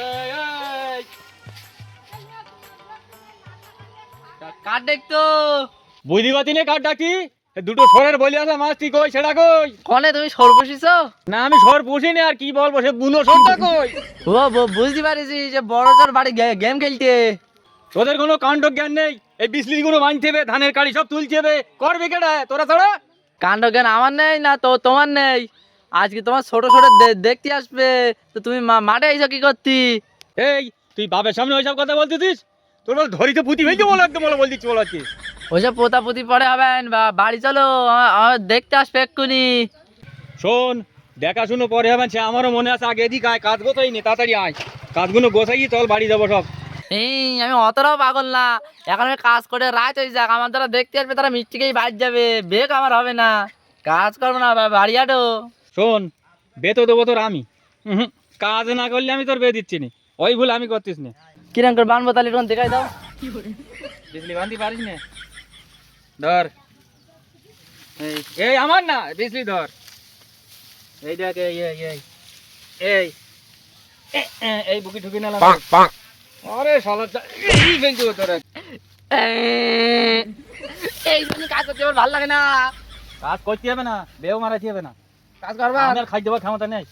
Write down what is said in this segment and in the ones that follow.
এই এই কার দেখতো বুঝি বাতি নে কার ডাকি দুটো সরের বলি আছে মাছটি কই সেটা কই কনে তুমি সর বসিছো? না আমি সর বসিনি আর কি বলবো সে বুনো সরটা কই ও বুঝতে পারিছি যে বড় জোর বাড়ি গেম খেলতে। তোদের কোনো কাণ্ড জ্ঞান নেই এই বিজলি গুলো মানতে হবে ধানের কাড়ি সব তুলতে হবে করবে কেডা তোরা ছাড়া কাণ্ড জ্ঞান আমার নেই না তো তোমার নেই? আজকে তোমার ছোট ছোট দেখতে আসবে তো তুমি মাঠে এসো কি করতি? এই তুই বাপের সামনে ওইসব কথা বলতেছিস তোর বল ধরিতে পুঁতি হয়েছে বলো একদম বলো বল দিচ্ছি বলো আজকে ওইসব পোতাপুতি পরে হবেন বা বাড়ি চলো, আমার দেখতে আসবে এক্ষুনি। শোন দেখাশুনো পরে হবেন সে আমারও মনে আছে আগে এদিকে আয় কাজ গোছাই নি তাড়াতাড়ি আয় কাজগুলো গোছাই চল বাড়ি যাবো সব এই আমি অতটাও পাগল না, এখন আমি কাজ করে রাত হয়ে যাক, আমার যারা দেখতে আসবে তারা মিষ্টিকেই বাড়ি যাবে, বেগ আমার হবে না, কাজ করবো না বাড়ি আটো। শোন বে তো দেবো তোর আমি কাজ না করলে আমি তোর বে দিচ্ছি নি ওই ভুল আমি করতিস না কিরম করে বানবো তাহলে তখন দেখাই দাও। বিজলি বাঁধতে পারিস না ধর এই এই আমার না বিজলি ধর এই দেখ এই এই এই এই এই বুকি ঠুকি না লাগে আরে শালা এই ফেলছো তোরা এই জন্য কাজ করতে আমার ভালো লাগে না। কাজ করতে হবে না বেও মারাতে হবে না কাজ করবা আমি আর খাই দেওয়ার ক্ষমতা নেই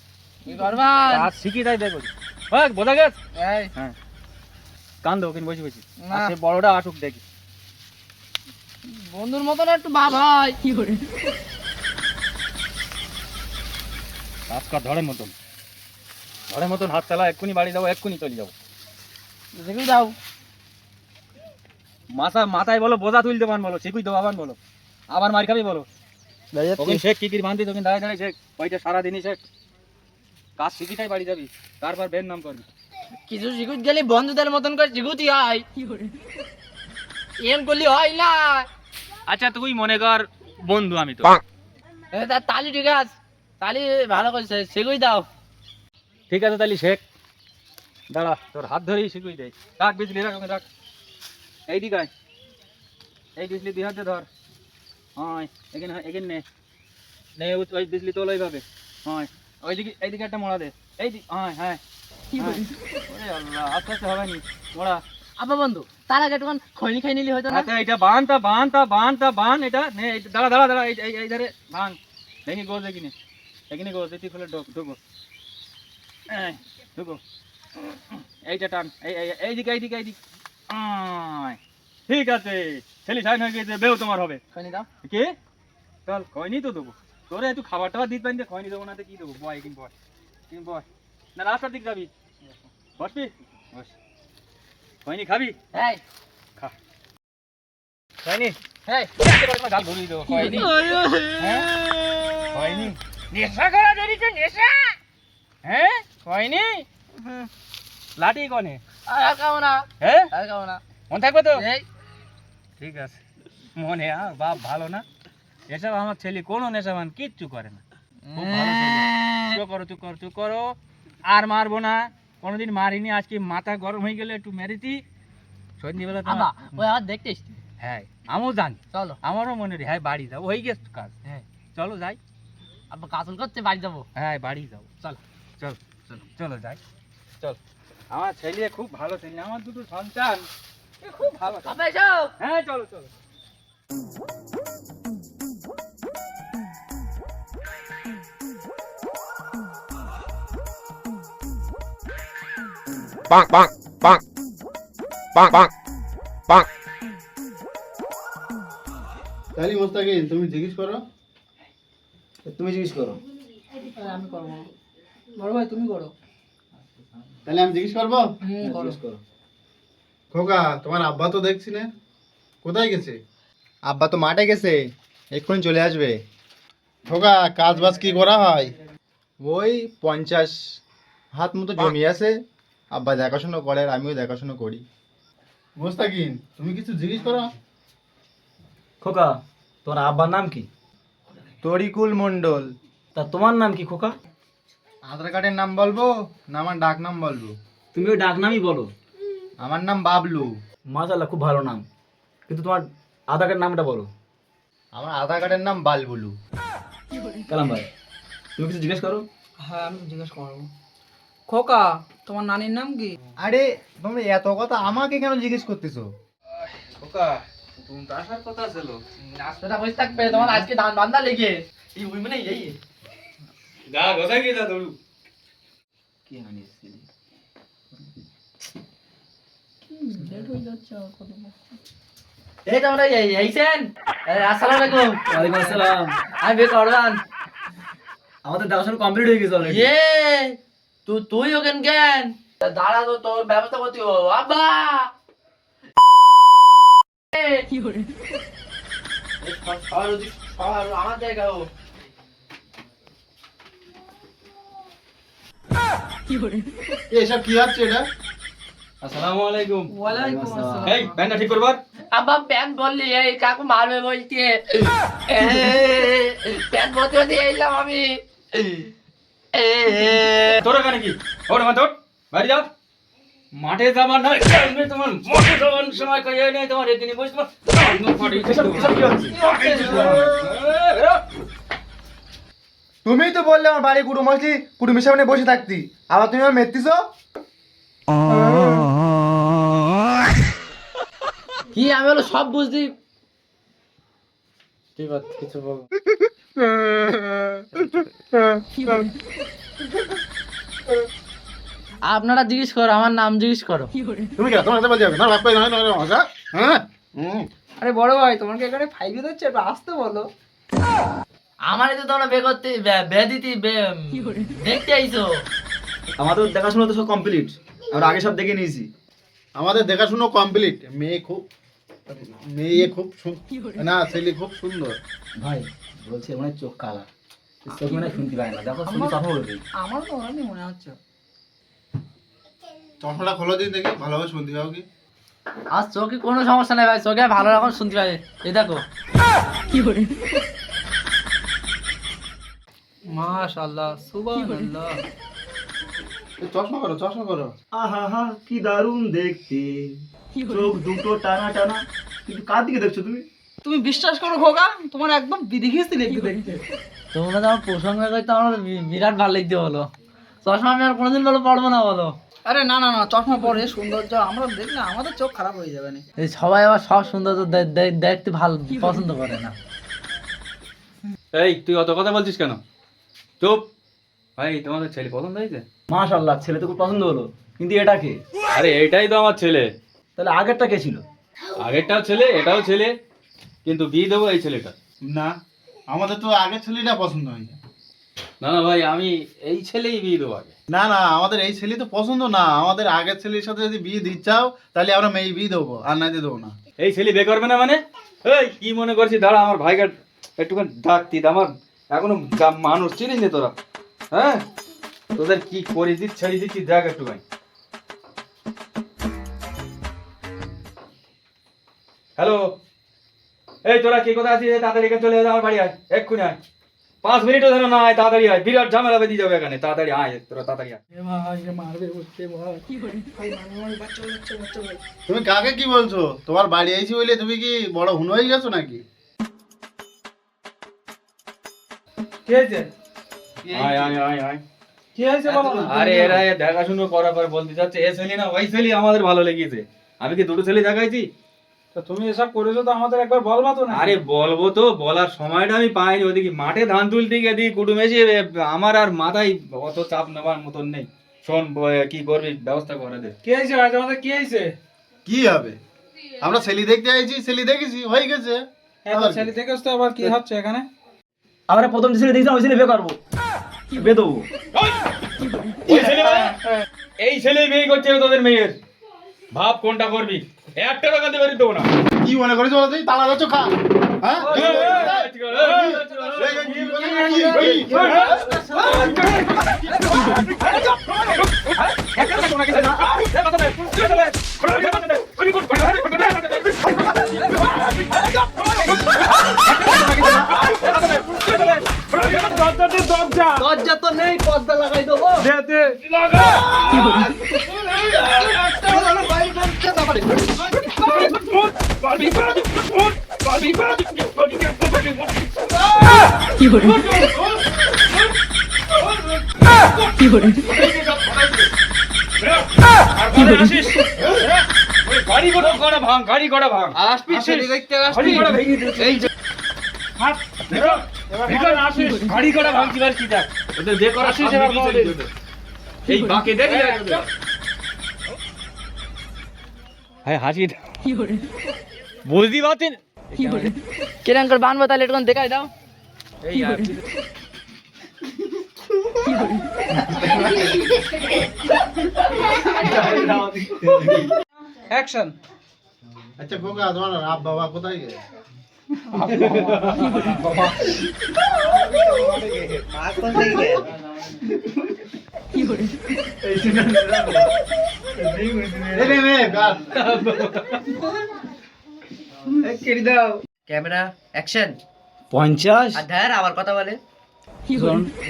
কি করবা? কাজ শিখি তাই দেখো হ্যাঁ বোঝা গেছে এই হ্যাঁ কান্দো কিন বসে বসে না। সে বড়টা আসুক দেখি বন্ধুর মতন একটু ভাব হয় কি করে। কাজ কর ধরের মতন হাত চালা এক্ষুনি বাড়ি যাবো এক্ষুনি চলে যাবো দেখি যাও। মাথায় বলো বোঝা তুলতে পান বলো শিখুই দেবো আবার বলো আবার মার খাবি বলো তখন শেখ কি বান্ধি তখন দাঁড়ায় দাঁড়ায় শেখ ওইটা সারাদিনই শেখ কাজ শিখিটাই বাড়ি যাবি তারপর বের নাম করবি কিছু শিখুত গেলে বন্ধুদের মতন করে শিখুতি হয় এম করলে হয় না। আচ্ছা তুই মনে কর বন্ধু আমি তো তার তালি ঠিক আছে, তালি ভালো করে শিখুই দাও। ঠিক আছে তাহলে শেখ দাঁড়া তোর হাত ধরেই শিখুই দেয় রাখ বিজলি রাখ ওখানে রাখ এই দিক আয় এই বিজলি দুই হাতে ধর হয় এখানে এখানে নে ওই বিজলি তোল ওইভাবে হয় ওইদিকে এইদিকে একটা মোড়া দে এই দিক হয় হ্যাঁ ওরে আল্লাহ আস্তে আস্তে হবে নি মোড়া আবার বন্ধু তার আগে একটু খৈনি খাই নিলি হয়তো না। আচ্ছা এটা বান এটা নে দাঁড়া দাঁড়া দাঁড়া এই ধারে বান দেখি গোজ দেখিনি এখানে গোজ দেখি খুলে ঢুকো ঢুকো এইটা টান এইদিকে ঠিক আছে ছেলে সাইন হয়ে গেছে বেও তোমার হবে খৈনি দাও। কে চল খয়নি তো দেবো তোরে একটু খাবার টাবার দিতে পারি খয়নি দেবো না তো কি দেবো বয় বয় না রাস্তার দিক যাবি বসবি বস খয়নি খাবি এই খা খয়নি এই গাল ধরিয়ে দেবো খয়নি খয়নি নেশা করা ধরিস নেশা হ্যাঁ খয়নি লাঠি কনে আর খাবো না, হ্যাঁ আর খাবো না। মন থাকবে তো এই ঠিক আছে মনে বাপ ভালো না এসব আমার ছেলে কোনো নেশাবান কিচ্ছু করে না খুব ভালো ছেলে চুপ করো আর মারবো না কোনোদিন মারিনি আজকে মাথা গরম হয়ে গেলে একটু মেরেছি সন্ধ্যেবেলা আবা ওই আর দেখতে এসছি। হ্যাঁ আমিও জানি চলো আমারও মনে রে হ্যাঁ বাড়ি যাবো হয়ে গেছে তো কাজ হ্যাঁ চলো যাই আব্বা কাজল করতে বাড়ি যাবো। হ্যাঁ বাড়ি যাবো চলো চলো যাই চল আমার ছেলে খুব ভালো ছেলে আমার দুটো সন্তান এ খুব ভালো ছেলে। আব্বা এসো। হ্যাঁ চলো Bonk, bonk, bonk, bonk, bonk, bonk. তাহলে মোস্তাকিন তুমি জিজ্ঞেস করো। তুমি জিজ্ঞেস করো। আমি করবো, বড় ভাই তুমি করো। তাহলে আমি জিজ্ঞেস করবো। করো। জিজ্ঞেস করো। খোকা তোমার আব্বা তো দেখছি না, কোথায় গেছে? আব্বা তো মাঠে গেছে, এক্ষুনি চলে আসবে। খোকা কাজ বাজ কি করা হয়? ওই 50 হাত মতো জমি আছে, আব্বা দেখাশোনা করে আর আমিও দেখাশোনা করি। মোস্তাকিন তুমি কিছু জিজ্ঞেস করো। খোকা তোমার আব্বার নাম কি? তরিকুল মণ্ডল। তা তোমার নাম কি খোকা? আধার কার্ডের নাম বলবো না আমার ডাক নাম বলবো? তুমি ওই ডাক নামই বলো। আমার নাম বাবলু। মাশাআল্লাহ খুব ভালো নাম, কিন্তু তোমার আধার কার্ড নামটা বলো। আমার আধার কার্ডের নাম বালবুলু। কালাম ভাই তুমি কিছু জিজ্ঞেস করো। হ্যাঁ আমি জিজ্ঞেস করবো। খোকা, তোমার নানির নাম কি? আরে তুমি এত কথা আমাকে কেন জিজ্ঞেস করতেছো? খোকা তুমি তো আসার কথা ছিল। রাস্তাটা বসে থাকবে তোমার আজকে ধান বান্ধা লেগে এই উই মানে এই গা গোসা কি যা দৌড়ু কি আনিস এই তোমরা এইছেন? আসসালামু আলাইকুম। ওয়ালাইকুম আসসালাম। আমি বেকরদান। আমাদের দেখাশোনা কমপ্লিট হয়ে গেছে অলরেডি। এ তুই ওখান কেন? দাঁড়া তো তোর ব্যবস্থা করতে হবে। আব্বা কি করে আমার জায়গা ও এসব কি হচ্ছে এটা? আসসালামু আলাইকুম। ওয়ালাইকুম আসসালাম। এই ব্যান্ডটা ঠিক করবার। আব্বা প্যান বললি এই কাকু মারবে বলছে প্যান বলতে বলতে এলাম আমি তোর এখানে কি ওর মা তোর বাড়ি যাও মাঠে যাবার নয় আমি তোমার মাঠে যাওয়ার সময় কই নেই তোমার এখানে বসে তোমার তুমিই তো বললে আমার বাড়ি কুটুম আসলি কুটুম হিসাবে বসে থাকতি, আবার তুমি আমার মেরতিছো। কি আমি হলো সব বুঝছি ঠিক আছে কিছু বল আপনারা জিজ্ঞেস করো আমার নাম জিজ্ঞেস করো তুমি কি তোমার বলছি না বাপ কই না ভাষা? হ্যাঁ আরে বড় ভাই, তোমার কি এখানে 5 দিচ্ছে? একটু আসতে বলো। আমার তো তোমরা বে করতে বে দিতে দেখতে আইছো আমাদের দেখাশোনা তো সব কমপ্লিট। আমরা আগে সব দেখে নিয়েছি। আমাদের দেখাশুনো কমপ্লিট। মেয়ে খুব না ছেলে খুব সুন্দর। ভাই বলছে মনে হয় চোখ কালা, চোখ মানে শুনতে পায় না। দেখো শুনে কথা বলবে। আমার তো ওরকমই মনে হচ্ছে। চশমাটা খোলো দিন দেখি ভালোভাবে শুনতে পাও কি? আর চোখে কোনো সমস্যা নেই ভাই, চোখে ভালো রকম শুনতে পাবে। এই দেখো মাশাআল্লাহ, সুবহানাল্লাহ। চশমা করো, চশমা করো। আহা হা কি দারুণ দেখতে, চোখ দুটো টানা টানা। কিন্তু কার দিকে দেখছো তুমি? তুমি বিশ্বাস করো খোকা, তোমার একদম বিধিগিস্তি দেখতে দেখতে। তোমরা তো আমার প্রসঙ্গ করতে আমার বিরাট ভালো লাগতে বলো। চশমা আমি আর কোনোদিন বলো পড়বো না বলো। আরে না না না, চশমা পরে সৌন্দর্য আমরা দেখলে আমাদের চোখ খারাপ হয়ে যাবে না। এই সবাই আবার সব সৌন্দর্য দেখতে ভালো পছন্দ করে না। এই তুই অত কথা বলছিস কেন? চুপ। ভাই তোমাদের ছেলে পছন্দ হয়েছে? মাশাআল্লাহ, ছেলে তো খুব পছন্দ হলো। কিন্তু এটা কে? আরে এটাই তো আমার ছেলে। তাহলে আগেরটা কে ছিল? আগেরটাও ছেলে এটাও ছেলে, কিন্তু বিয়ে দেবো এই ছেলেটা। না আমাদের তো আগের ছেলেটা পছন্দ হয়েছে। না না ভাই আমি এই ছেলেই বিয়ে দেবো আগে। না না আমাদের এই ছেলে তো পছন্দ না। আমাদের আগের ছেলের সাথে যদি বিয়ে দিচ্ছাও তাহলে আমরা মেয়ে বিয়ে দেবো, আর নাই দেবো না। এই ছেলে বিয়ে করবে না মানে? এই কি মনে করছিস? দাঁড়া আমার ভাইকে একটুখানি ডাকতি, আমার এখনো মানুষ চিনিস নি তোরা। হ্যাঁ তোদের কি করে দিচ্ছি ছেড়ে দিচ্ছি দেখ একটুখানি। হ্যালো এই তোরা কি কথা আছিস? তাড়াতাড়ি এখানে চলে যা, আমার বাড়ি আয় এক্ষুনি আয়। 5 মিনিটও ধরো না, আয় তাড়াতাড়ি আয়, বিরাট ঝামেলা বেঁধে যাবে এখানে। তাড়াতাড়ি আয় তোরা, তাড়াতাড়ি আয়। তুমি কাকে কি বলছো? তোমার বাড়ি আইছি বলে তুমি কি বড় হুন হয়ে গেছো নাকি? কি হয়েছে? আয় আয় আয় আয়। কি হয়েছে বলো না। আরে এরা দেখাশুনো করার পর বলতে চাচ্ছে এ ছেলে না ওই ছেলে আমাদের ভালো লেগেছে। আমি কি দুটো ছেলে দেখাইছি? তো তুমি এসব করেছো তো আমাদের একবার বলবা তো না। আরে বলবো তো, বলার সময়টা আমি পাইনি। ওদিকে মাঠে ধান তুলতে গিয়ে দিই কুটুম এসে আমার আর মাথায় অত চাপ নেওয়ার মতন নেই। শোন কি করবি ব্যবস্থা করে দে। কি হয়েছে ভাই, তোমাদের কি হয়েছে? কি হবে? আমরা ছেলে দেখতে আইছি, ছেলে দেখেছি, হয়ে গেছে। এত ছেলে দেখেছ তো আবার কি হচ্ছে এখানে? আমরা প্রথম যে ছেলে দেখছিলাম ওই ছেলে বিয়ে করবো, বিয়ে দেবো। ওই ছেলে মানে? এই ছেলে বিয়ে করছে তোদের মেয়ের। ভাব কোনটা করবি, একটা টাকা দিয়ে বেরিয়ে দেবো না। কি মনে করেছো বলো তুই? তালা যাচ্ছ খা। হ্যাঁ দরজা তো নেই, পর্দা লাগাই দেবো। কি আসিস ওই গাড়ি কড়া ভাঙ গাড়ি কড়া ভাঙ আসবি ছেলে দেখতে গাড়ি আসবি কড়া ভেঙে দিয়েছে এই যে হাত বেরো ভিতরে আসিস গাড়ি কড়া ভাঙছি বার কি দেখ ওদের দে করা আসিস এবার এই বাকে দেখি হ্যাঁ হাসি বুঝতে পারছেন কিরম করে বানবো তাহলে একটু দেখাই দাও। এই আর অ্যাকশন আচ্ছা খোকা তোমার আপ বাবা কোথায় গেছে? Camera action. 50 আর ধ্যার আবার কথা বলে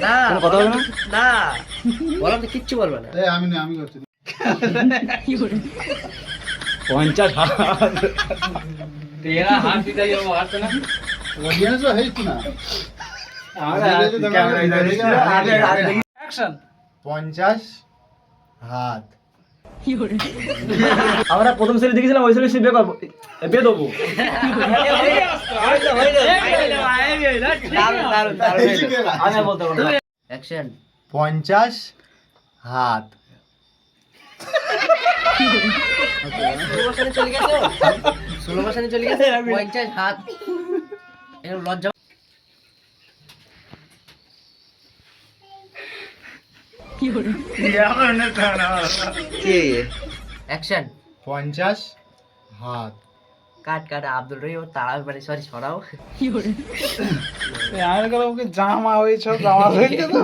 না কথা বলে না? না বলো তো কিচ্ছু বলবে না। আমি করছি 50 হাত তেরা হাত দিতে যাবো আসছে না অডিয়েন্স হইছ না অ্যাকশন 50 হাত। আমরা প্রথম সিরিজ দেখেছিলাম ওই সিরিজ বের করবো বে দেবো আমি আর বলতে পারবো না অ্যাকশন 50 হাত। চলে গেছে 16 বছরে চলে গেছে 50 হাত এর লজ্জা অ্যাকশন 50 হাত। কাট কাট আব্দুল রহি ও তাড়া মানে সরি সরাও আমি গেলাম ওকে জামা হয়েছে জামা হয়েছে তো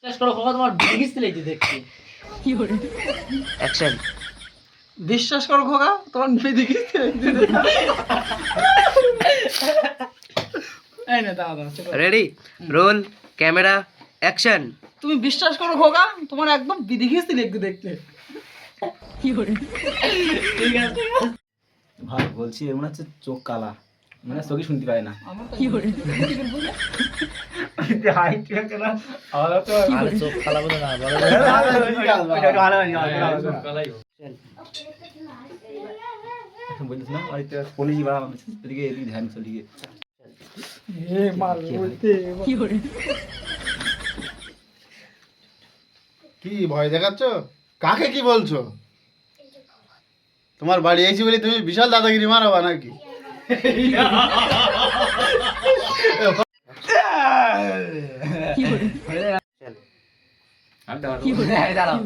শেষ করো কখন তোমার বিগিস দিলেই দেখছি অ্যাকশন বিশ্বাস করো খোকা তোমার মেয়ে দেখিস এই না দাদা রেডি রোল ক্যামেরা অ্যাকশন তুমি বিশ্বাস করো খোকা তোমার একদম বিধি ঘিস একটু দেখতে ভাই বলছি মনে হচ্ছে চোখ কালা মানে চোখই শুনতে পায় না আরে চোখ খালা বলে না বলো বলছিস না হয়তো পুলিশ বা এদিকে এদিকে ধ্যান চলে গিয়ে কি ভয় দেখাচ্ছ? কাকে কি বলছো? তোমার বাড়ি এসেছি বলে তুমি বিশাল দাদাগিরি মারাবা নাকি? দাঁড়াও